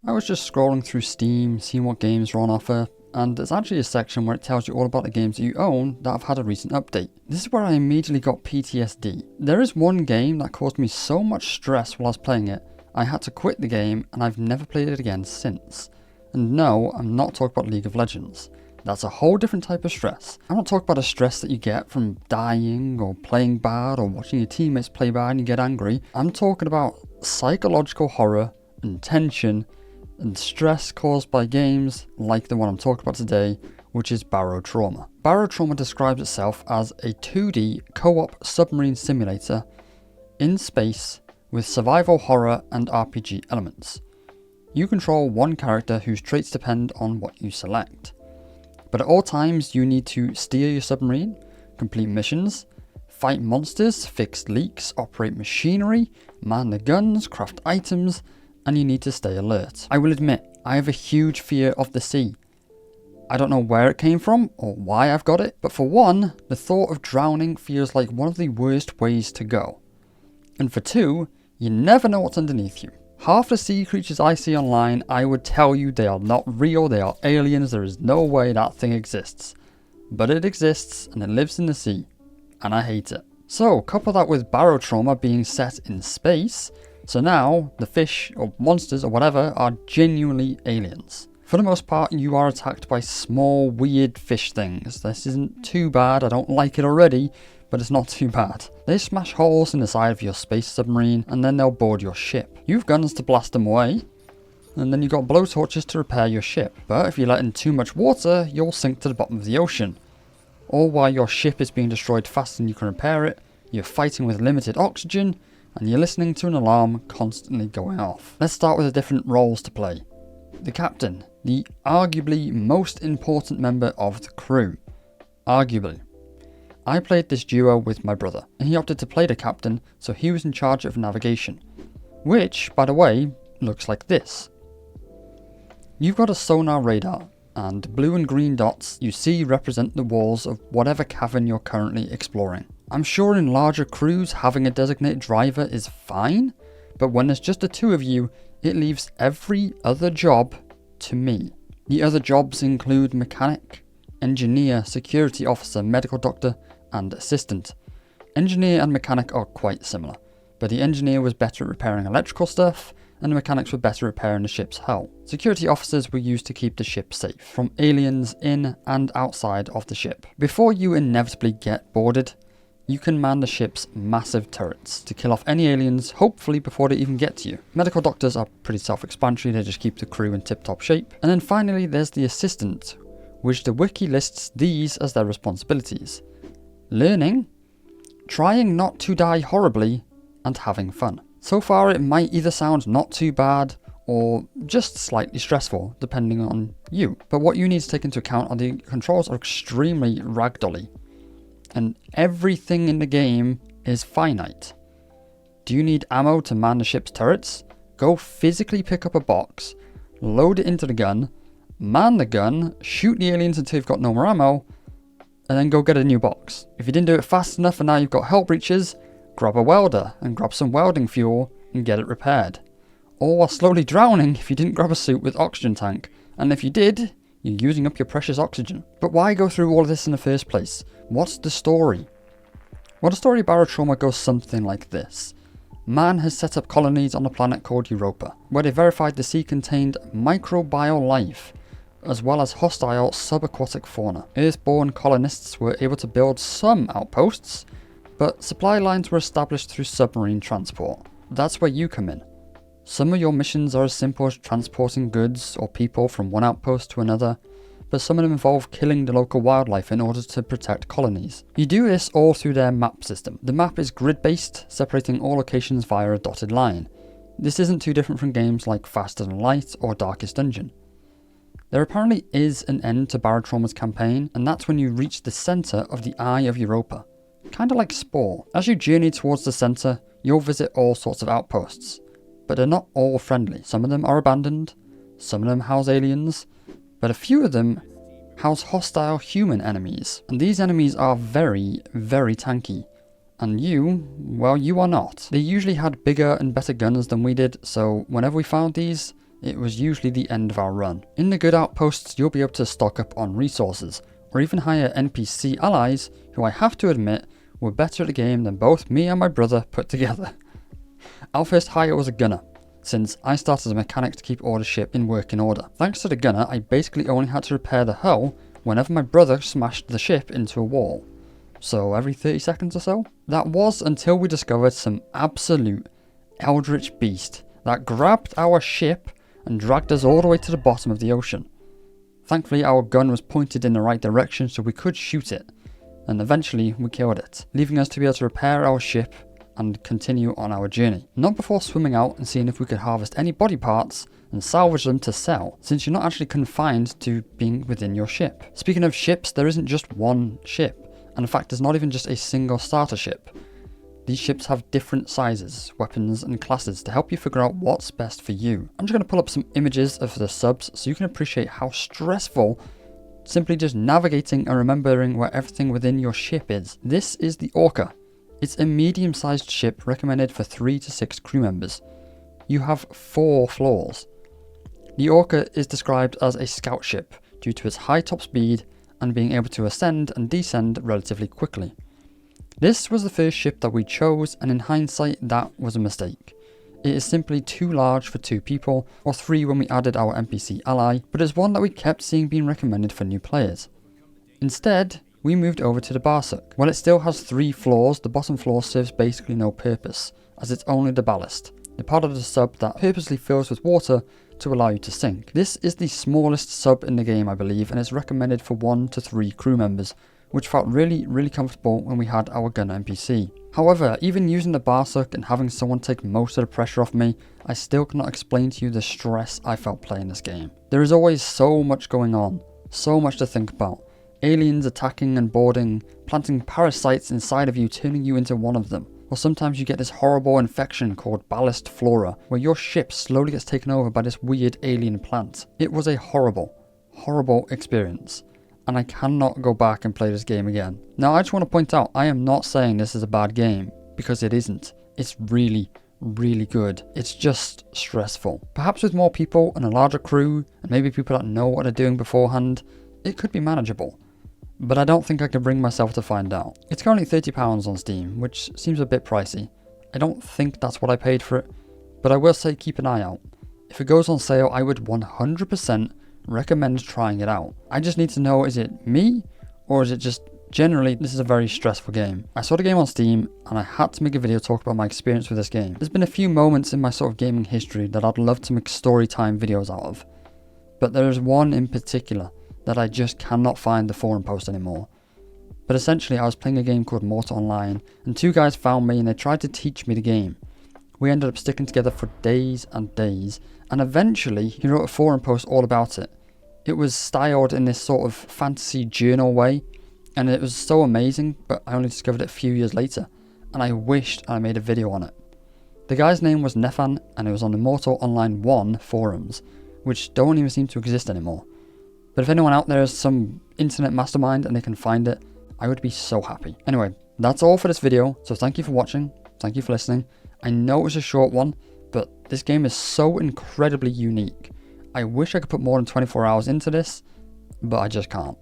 I was just scrolling through Steam, seeing what games are on offer, and there's actually a section where it tells you all about the games that you own that have had a recent update. This is where I immediately got PTSD. There is one game that caused me so much stress while I was playing it, I had to quit the game and I've never played it again since. And no, I'm not talking about League of Legends. That's a whole different type of stress. I'm not talking about a stress that you get from dying or playing bad or watching your teammates play bad and you get angry. I'm talking about psychological horror and tension and stress caused by games like the one I'm talking about today, which is Barotrauma. Barotrauma describes itself as a 2D co-op submarine simulator in space with survival horror and RPG elements. You control one character whose traits depend on what you select. But at all times you need to steer your submarine, complete missions, fight monsters, fix leaks, operate machinery, man the guns, craft items, and you need to stay alert. I will admit, I have a huge fear of the sea. I don't know where it came from or why I've got it, but for one, the thought of drowning feels like one of the worst ways to go. And for two, you never know what's underneath you. Half the sea creatures I see online, I would tell you they are not real, they are aliens, there is no way that thing exists. But it exists, and it lives in the sea, and I hate it. So, couple that with Barotrauma being set in space, so now, the fish, or monsters, or whatever, are genuinely aliens. For the most part, you are attacked by small, weird fish things. This isn't too bad, I don't like it already, but it's not too bad. They smash holes in the side of your space submarine, and then they'll board your ship. You've guns to blast them away, and then you've got blowtorches to repair your ship. But if you let in too much water, you'll sink to the bottom of the ocean. Or while your ship is being destroyed faster than you can repair it, you're fighting with limited oxygen, and you're listening to an alarm constantly going off. Let's start with the different roles to play. The captain, the arguably most important member of the crew. Arguably. I played this duo with my brother, and he opted to play the captain, so he was in charge of navigation. Which, by the way, looks like this. You've got a sonar radar, and blue and green dots you see represent the walls of whatever cavern you're currently exploring. I'm sure in larger crews having a designated driver is fine, but when there's just the two of you, it leaves every other job to me. The other jobs include mechanic, engineer, security officer, medical doctor, and assistant. Engineer and mechanic are quite similar, but the engineer was better at repairing electrical stuff, and the mechanics were better at repairing the ship's hull. Security officers were used to keep the ship safe from aliens in and outside of the ship. Before you inevitably get boarded, you can man the ship's massive turrets to kill off any aliens, hopefully before they even get to you. Medical doctors are pretty self-explanatory, they just keep the crew in tip-top shape. And then finally there's the assistant, which the wiki lists these as their responsibilities. Learning, trying not to die horribly, and having fun. So far it might either sound not too bad or just slightly stressful, depending on you. But what you need to take into account are the controls are extremely ragdolly, and everything in the game is finite. Do you need ammo to man the ship's turrets? Go physically pick up a box, load it into the gun, man the gun, shoot the aliens until you've got no more ammo, and then go get a new box. If you didn't do it fast enough and now you've got hull breaches, grab a welder and grab some welding fuel and get it repaired. Or while slowly drowning if you didn't grab a suit with oxygen tank, and if you did, you're using up your precious oxygen. But why go through all of this in the first place? What's the story? Well, the story of Barotrauma goes something like this. Man has set up colonies on a planet called Europa, where they verified the sea contained microbial life, as well as hostile subaquatic fauna. Earthborn colonists were able to build some outposts, but supply lines were established through submarine transport. That's where you come in. Some of your missions are as simple as transporting goods or people from one outpost to another, but some of them involve killing the local wildlife in order to protect colonies. You do this all through their map system. The map is grid-based, separating all locations via a dotted line. This isn't too different from games like Faster Than Light or Darkest Dungeon. There apparently is an end to Barotrauma's campaign, and that's when you reach the centre of the Eye of Europa. Kinda like Spore. As you journey towards the centre, you'll visit all sorts of outposts, but they're not all friendly. Some of them are abandoned, some of them house aliens, but a few of them house hostile human enemies. And these enemies are very, very tanky. And you, well, you are not. They usually had bigger and better guns than we did, so whenever we found these, it was usually the end of our run. In the good outposts, you'll be able to stock up on resources, or even hire NPC allies who I have to admit were better at the game than both me and my brother put together. Our first hire was a gunner, since I started as a mechanic to keep all the ship in working order. Thanks to the gunner, I basically only had to repair the hull whenever my brother smashed the ship into a wall. So every 30 seconds or so? That was until we discovered some absolute eldritch beast that grabbed our ship and dragged us all the way to the bottom of the ocean. Thankfully our gun was pointed in the right direction so we could shoot it, and eventually we killed it, leaving us to be able to repair our ship and continue on our journey. Not before swimming out and seeing if we could harvest any body parts and salvage them to sell, since you're not actually confined to being within your ship. Speaking of ships, there isn't just one ship, and in fact there's not even just a single starter ship. These ships have different sizes, weapons and classes to help you figure out what's best for you. I'm just going to pull up some images of the subs so you can appreciate how stressful simply just navigating and remembering where everything within your ship is. This is the Orca. It's a medium-sized ship recommended for 3 to 6 crew members. You have 4 floors. The Orca is described as a scout ship due to its high top speed and being able to ascend and descend relatively quickly. This was the first ship that we chose, and in hindsight that was a mistake. It is simply too large for 2 people, or 3 when we added our NPC ally, but it's one that we kept seeing being recommended for new players. Instead, we moved over to the Barsuk. While it still has 3 floors, the bottom floor serves basically no purpose, as it's only the ballast, the part of the sub that purposely fills with water to allow you to sink. This is the smallest sub in the game, I believe, and it's recommended for 1 to 3 crew members, which felt really comfortable when we had our gunner NPC. However, even using the Barsuk and having someone take most of the pressure off me, I still cannot explain to you the stress I felt playing this game. There is always so much going on, so much to think about. Aliens attacking and boarding, planting parasites inside of you, turning you into one of them. Or sometimes you get this horrible infection called ballast flora, where your ship slowly gets taken over by this weird alien plant. It was a horrible experience, and I cannot go back and play this game again. Now I just want to point out, I am not saying this is a bad game, because it isn't. It's really good. It's just stressful. Perhaps with more people and a larger crew, and maybe people that know what they're doing beforehand, it could be manageable. But I don't think I can bring myself to find out. It's currently £30 on Steam, which seems a bit pricey. I don't think that's what I paid for it, but I will say keep an eye out. If it goes on sale, I would 100% recommend trying it out. I just need to know, is it me, or is it just generally this is a very stressful game? I saw the game on Steam and I had to make a video talk about my experience with this game. There's been a few moments in my sort of gaming history that I'd love to make story time videos out of, but there is one in particular that I just cannot find the forum post anymore. But essentially I was playing a game called Mortar Online, and 2 guys found me and they tried to teach me the game. We ended up sticking together for days and days, and eventually he wrote a forum post all about it. It was styled in this sort of fantasy journal way, and it was so amazing, but I only discovered it a few years later, and I wished I made a video on it. The guy's name was Nefan, and it was on the Mortar Online 1 forums, which don't even seem to exist anymore. But if anyone out there is some internet mastermind and they can find it, I would be so happy. Anyway, that's all for this video, so thank you for watching, thank you for listening. I know it was a short one, but this game is so incredibly unique. I wish I could put more than 24 hours into this, but I just can't.